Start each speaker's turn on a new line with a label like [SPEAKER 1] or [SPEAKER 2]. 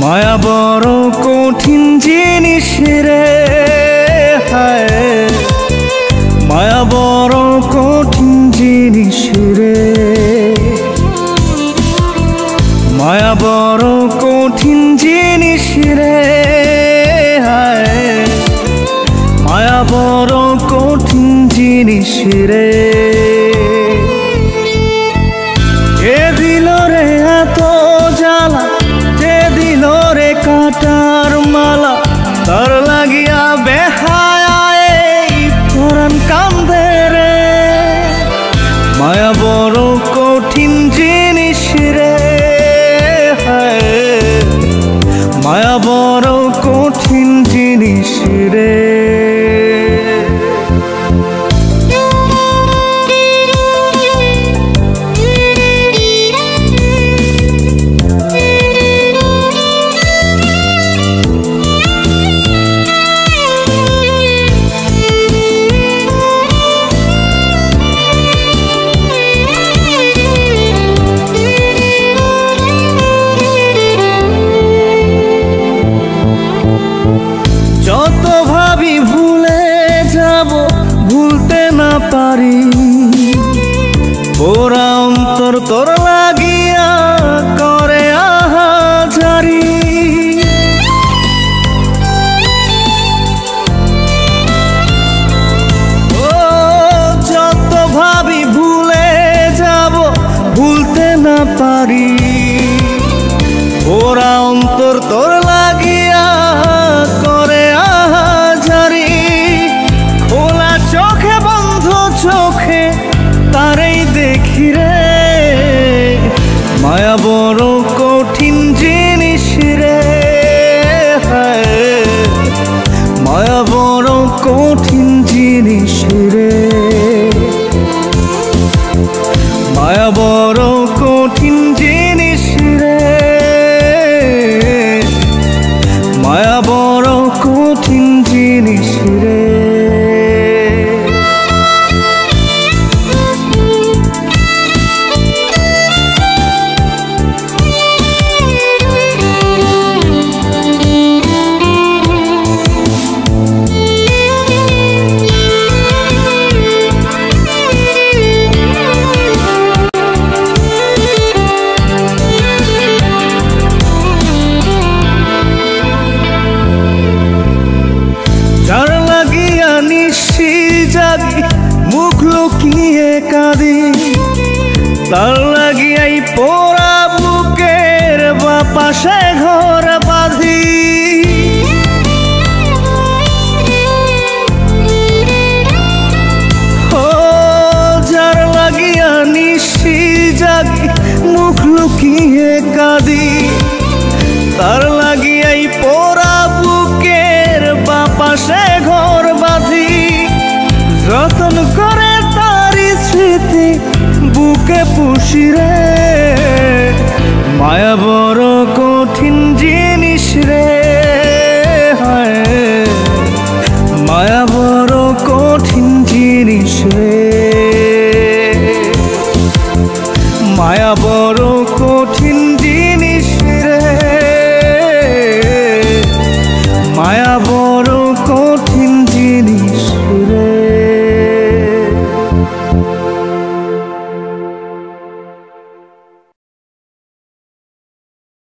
[SPEAKER 1] মায়া বড় কঠিন জিনিস রে, হায় মায়া বড় কঠিন জিনিস রে, মায়া বড় কঠিন জিনিস রে, হায় মায়া বড় কঠিন জিনিস রে। কে দিল রে এত জ্বালা, দিল রে কাটার মালা, তার লাগিয়া বেহায়া এই পরাণ কান্দে রে। মায়া বড় কঠিন জিনিস রে, হায় মায়া বড় কঠিন জিনিস রে। যত ভাবি ভুলে যাব, ভুলতে না পারি, পোড়া অন্তর তোর লাগিয়া করে আহাজারি। ও যত ভাবি ভুলে যাব, ভুলতে না পারি, পোড়া অন্তর তোর লাগিয়া করে আহাজারি। খোলা চোখে বন্ধ চোখে তারেই দেখি রে, মায়া বড় কঠিন জিনিস রে, হায় মায়া বড় কঠিন জিনিস রে, মায়া বড় কঠিন জিনিস রে, মায়া বড় কঠিন জিনিস রে। যার লাগিয়া নিশি জাগি মুখ লুকিয়ে কাঁদি, তার লাগিয়াই পোড়া বুকের বাপাশে ঘর বাঁধি। ও যার লাগিয়া নিশি জাগি মুখ লুকিয়ে কাঁদি, তার লাগিয়াই পোড়া বুকের বাপাশে ঘর বাঁধি। যতন করে তারি স্মৃতি বুকে পুষি রে, মায়া বড় কঠিন জিনিস রে, হায় মায়া বড় কঠিন জিনিস রে, মায়া বড় কঠিন জিনিস রে, মায়া বড়